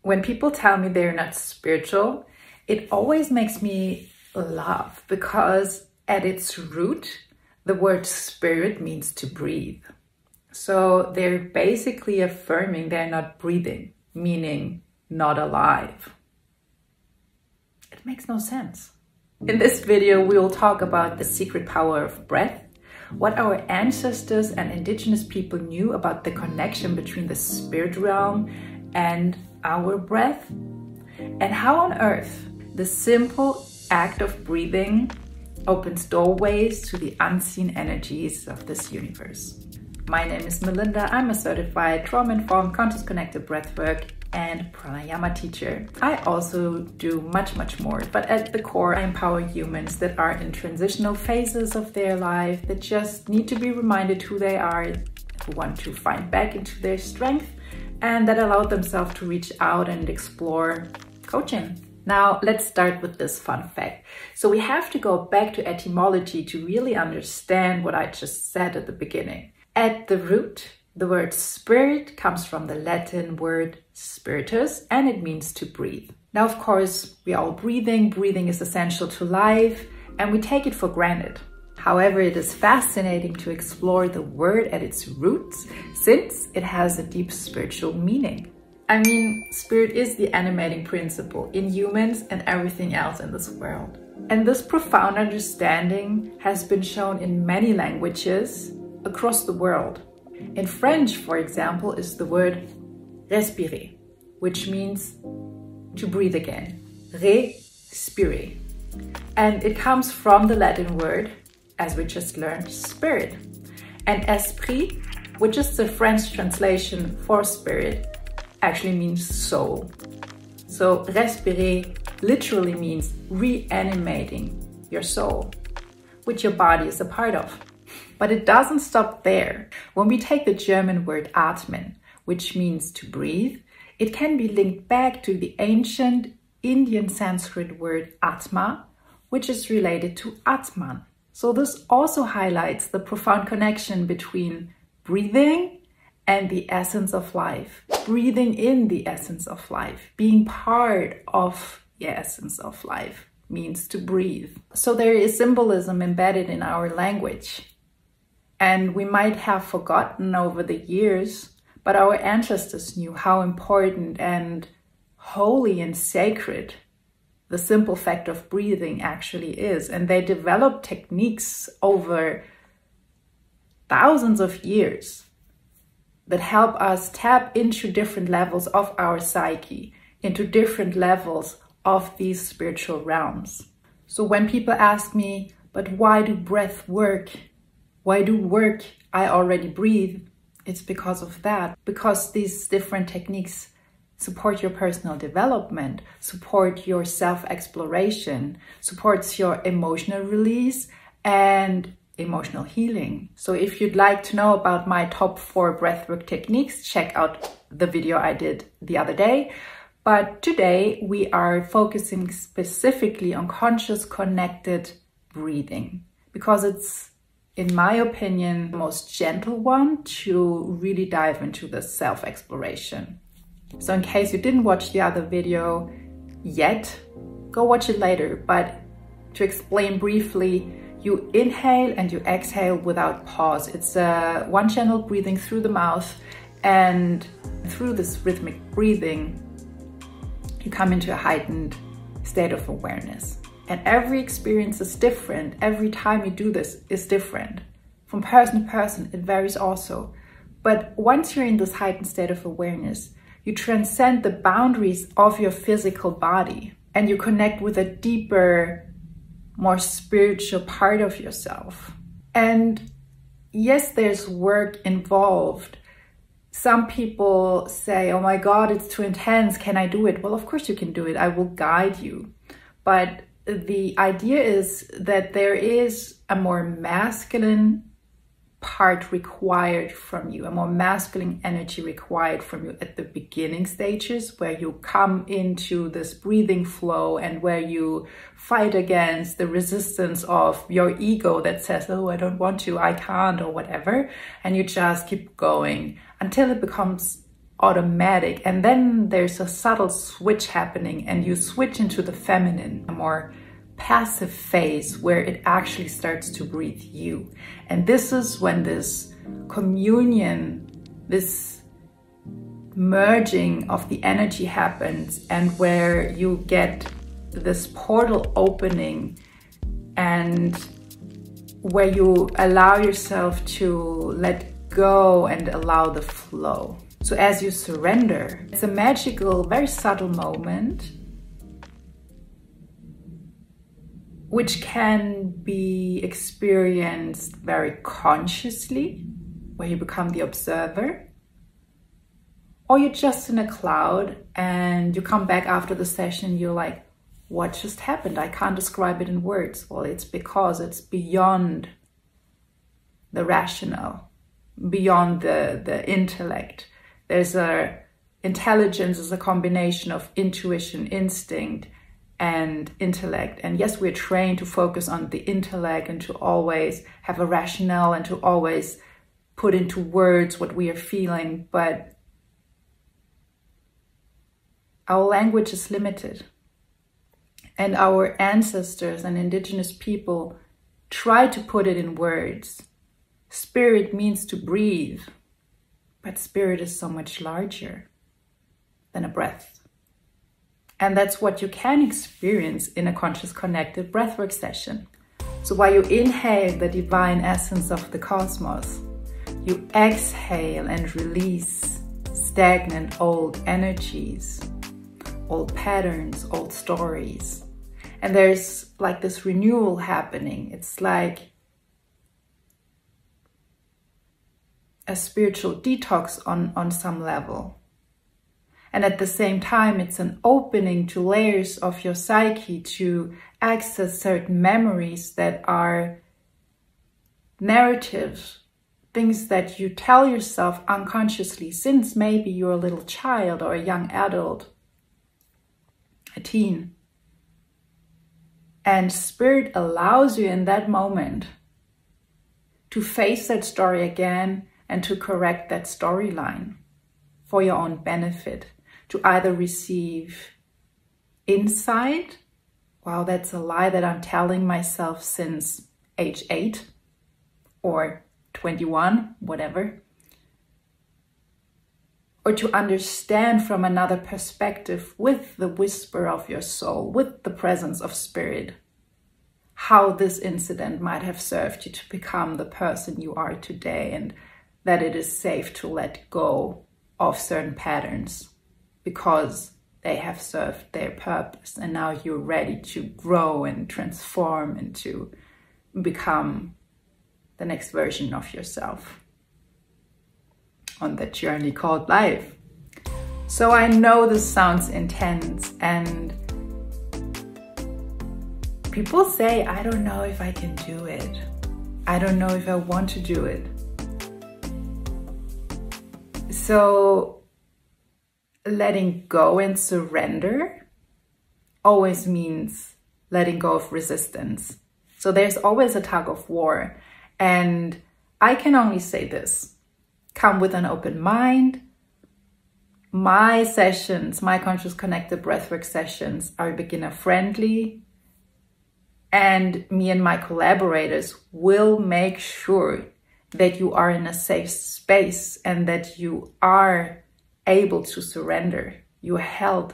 When people tell me they're not spiritual, it always makes me laugh because at its root, the word spirit means to breathe. So they're basically affirming they're not breathing, meaning not alive. It makes no sense. In this video, we will talk about the secret power of breath, what our ancestors and indigenous people knew about the connection between the spirit realm and our breath, and how on earth the simple act of breathing opens doorways to the unseen energies of this universe. My name is Melinda. I'm a certified trauma-informed, conscious connected breathwork and pranayama teacher. I also do much more, but at the core, I empower humans that are in transitional phases of their life, that just need to be reminded who they are, who want to find back into their strength, and that allow themselves to reach out and explore coaching. Now, let's start with this fun fact. So we have to go back to etymology to really understand what I just said at the beginning. At the root, the word spirit comes from the Latin word spiritus, and it means to breathe. Now, of course, we are all breathing. Breathing is essential to life, and we take it for granted. However, it is fascinating to explore the word at its roots, since it has a deep spiritual meaning. I mean, spirit is the animating principle in humans and everything else in this world. And this profound understanding has been shown in many languages across the world. In French, for example, is the word respirer, which means to breathe again. Respirer. And it comes from the Latin word, as we just learned, spirit. And esprit, which is the French translation for spirit, actually means soul. So respirer literally means reanimating your soul, which your body is a part of. But it doesn't stop there. When we take the German word atmen, which means to breathe, it can be linked back to the ancient Indian Sanskrit word atma, which is related to Atman. So this also highlights the profound connection between breathing and the essence of life. Breathing in the essence of life, being part of the essence of life means to breathe. So there is symbolism embedded in our language. And we might have forgotten over the years, but our ancestors knew how important and holy and sacred the simple fact of breathing actually is. And they developed techniques over thousands of years that help us tap into different levels of our psyche, into different levels of these spiritual realms. So when people ask me, but why do breath work? Why do work? I already breathe. It's because of that. Because these different techniques support your personal development, support your self-exploration, supports your emotional release and emotional healing. So if you'd like to know about my top 4 breathwork techniques, check out the video I did the other day. But today we are focusing specifically on conscious connected breathing, because it's, in my opinion, the most gentle one to really dive into the self-exploration. So in case you didn't watch the other video yet, go watch it later. But to explain briefly, you inhale and you exhale without pause. It's a one-channel breathing through the mouth, and through this rhythmic breathing, you come into a heightened state of awareness. And every experience is different. Every time you do this is different. From person to person, it varies also. But once you're in this heightened state of awareness, you transcend the boundaries of your physical body and you connect with a deeper, more spiritual part of yourself. And yes, there's work involved. Some people say, oh my God, it's too intense. Can I do it? Well, of course you can do it. I will guide you. But the idea is that there is a more masculine part required from you, a more masculine energy required from you at the beginning stages, where you come into this breathing flow and where you fight against the resistance of your ego that says, oh, I don't want to, I can't, or whatever. And you just keep going until it becomes automatic, and then there's a subtle switch happening and you switch into the feminine, a more passive phase where it actually starts to breathe you. And this is when this communion, this merging of the energy happens, and where you get this portal opening and where you allow yourself to let go and allow the flow. So as you surrender, it's a magical, very subtle moment which can be experienced very consciously, where you become the observer, or you're just in a cloud and you come back after the session, you're like, what just happened? I can't describe it in words. Well, it's because it's beyond the rational, beyond the intellect. Intelligence is a combination of intuition, instinct, and intellect. And yes, we're trained to focus on the intellect and to always have a rationale and to always put into words what we are feeling, but our language is limited. And our ancestors and indigenous people try to put it in words. Spirit means to breathe, but spirit is so much larger than a breath. And that's what you can experience in a Conscious Connected Breathwork session. So while you inhale the divine essence of the cosmos, you exhale and release stagnant old energies, old patterns, old stories. And there's like this renewal happening. It's like a spiritual detox on some level. And at the same time, it's an opening to layers of your psyche to access certain memories that are narratives, things that you tell yourself unconsciously since maybe you're a little child or a young adult, a teen. And Spirit allows you in that moment to face that story again and to correct that storyline for your own benefit. To either receive insight, wow, that's a lie that I'm telling myself since age 8 or 21, whatever. Or to understand from another perspective with the whisper of your soul, with the presence of Spirit, how this incident might have served you to become the person you are today, and that it is safe to let go of certain patterns, because they have served their purpose and now you're ready to grow and transform and to become the next version of yourself on that journey called life. So I know this sounds intense, and people say, I don't know if I can do it. I don't know if I want to do it. So letting go and surrender always means letting go of resistance. So there's always a tug of war. And I can only say this: come with an open mind. My sessions, my Conscious Connected Breathwork sessions are beginner friendly. And me and my collaborators will make sure that you are in a safe space and that you are able to surrender. You're held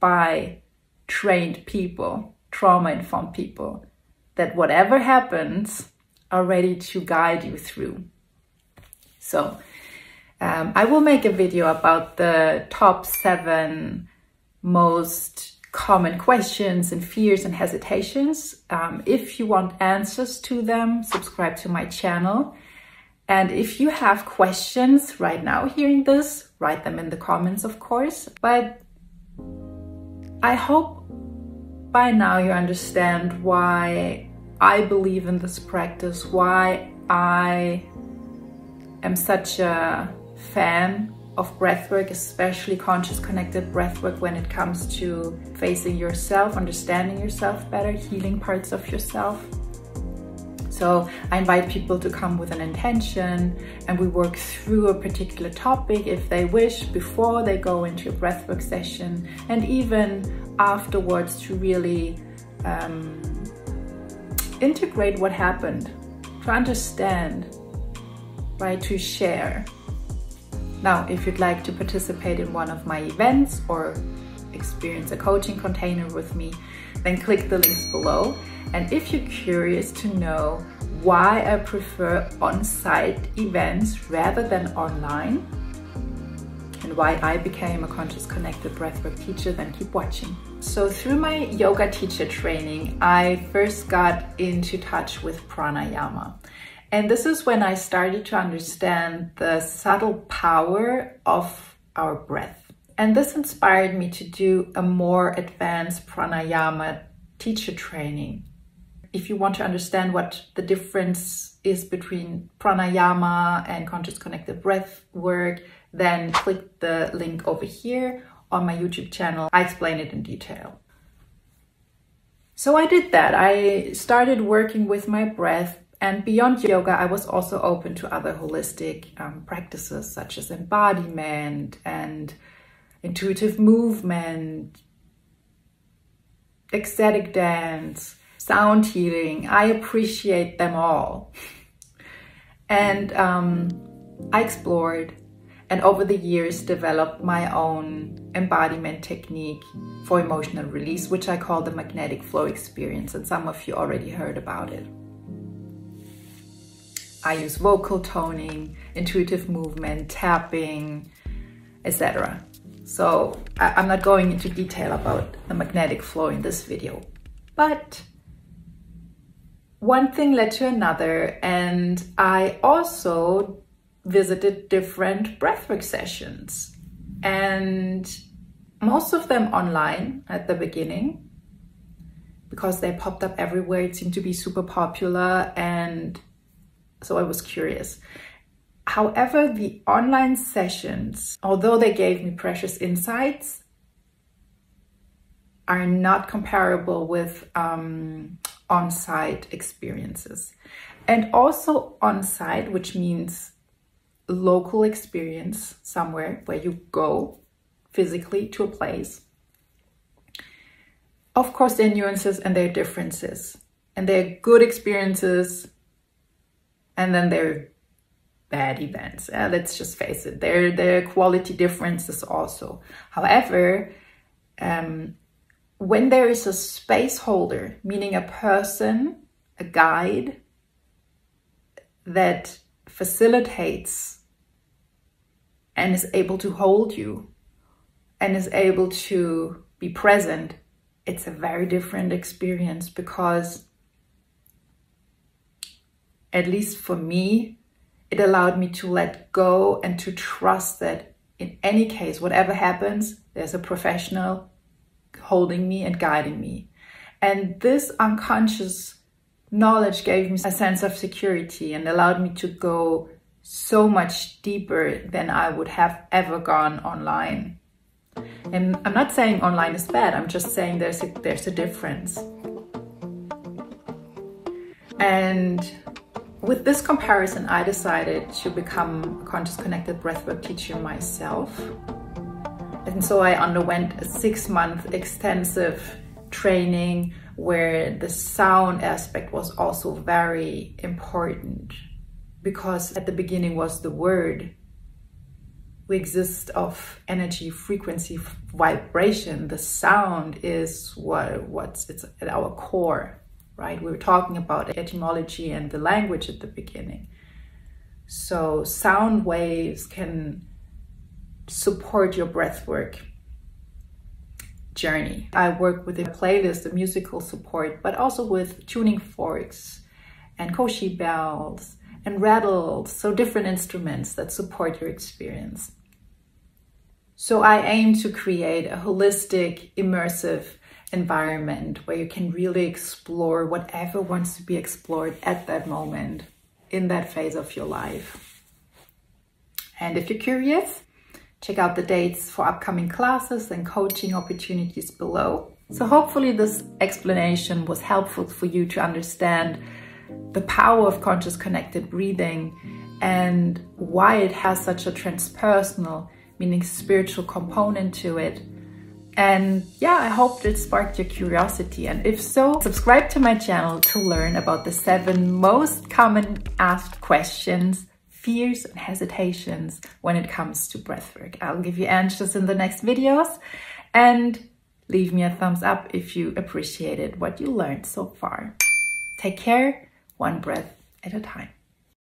by trained people, trauma-informed people, that whatever happens are ready to guide you through. So I will make a video about the top 7 most common questions and fears and hesitations. If you want answers to them, subscribe to my channel. And if you have questions right now hearing this, write them in the comments, of course. But I hope by now you understand why I believe in this practice, why I am such a fan of breathwork, especially Conscious Connected Breathwork, when it comes to facing yourself, understanding yourself better, healing parts of yourself. So I invite people to come with an intention, and we work through a particular topic if they wish, before they go into a breathwork session, and even afterwards, to really integrate what happened, to understand, right, to share. Now, if you'd like to participate in one of my events or experience a coaching container with me, then click the links below. And if you're curious to know why I prefer on-site events rather than online, and why I became a Conscious Connected Breathwork teacher, then keep watching. So through my yoga teacher training, I first got into touch with pranayama. And this is when I started to understand the subtle power of our breath. And this inspired me to do a more advanced pranayama teacher training. If you want to understand what the difference is between pranayama and Conscious Connected Breathwork, then click the link over here on my YouTube channel. I explain it in detail. So I did that. I started working with my breath, and beyond yoga, I was also open to other holistic practices such as embodiment and intuitive movement, ecstatic dance, sound healing. I appreciate them all. And I explored, and over the years developed my own embodiment technique for emotional release, which I call the magnetic flow experience, and some of you already heard about it. I use vocal toning, intuitive movement, tapping, etc. So I'm not going into detail about the magnetic flow in this video, but one thing led to another, and I also visited different breathwork sessions, and most of them online at the beginning, because they popped up everywhere. It seemed to be super popular, and so I was curious. However, the online sessions, although they gave me precious insights, are not comparable with on-site experiences. And also on-site, which means local experience somewhere where you go physically to a place. Of course, there are nuances and there are differences. And there are good experiences, and then there are bad events. Let's just face it, there are quality differences also. However, when there is a space holder, meaning a person, a guide that facilitates and is able to hold you and is able to be present, it's a very different experience, because at least for me, it allowed me to let go and to trust that in any case, whatever happens, there's a professional holding me and guiding me. And this unconscious knowledge gave me a sense of security and allowed me to go so much deeper than I would have ever gone online. And I'm not saying online is bad, I'm just saying there's a difference. And with this comparison, I decided to become a Conscious Connected Breathwork teacher myself. And so I underwent a 6-month extensive training where the sound aspect was also very important, because at the beginning was the word. We exist of energy, frequency, vibration. The sound is it's at our core. Right? We were talking about etymology and the language at the beginning. So sound waves can support your breathwork journey. I work with a playlist, a musical support, but also with tuning forks and koshi bells and rattles, so different instruments that support your experience. So I aim to create a holistic, immersive environment where you can really explore whatever wants to be explored at that moment in that phase of your life. And if you're curious, check out the dates for upcoming classes and coaching opportunities below. So hopefully this explanation was helpful for you to understand the power of conscious connected breathing and why it has such a transpersonal, meaning spiritual component to it. And yeah, I hope it sparked your curiosity. And if so, subscribe to my channel to learn about the 7 most common asked questions, fears and hesitations when it comes to breathwork. I'll give you answers in the next videos, and leave me a thumbs up if you appreciated what you learned so far. Take care, one breath at a time.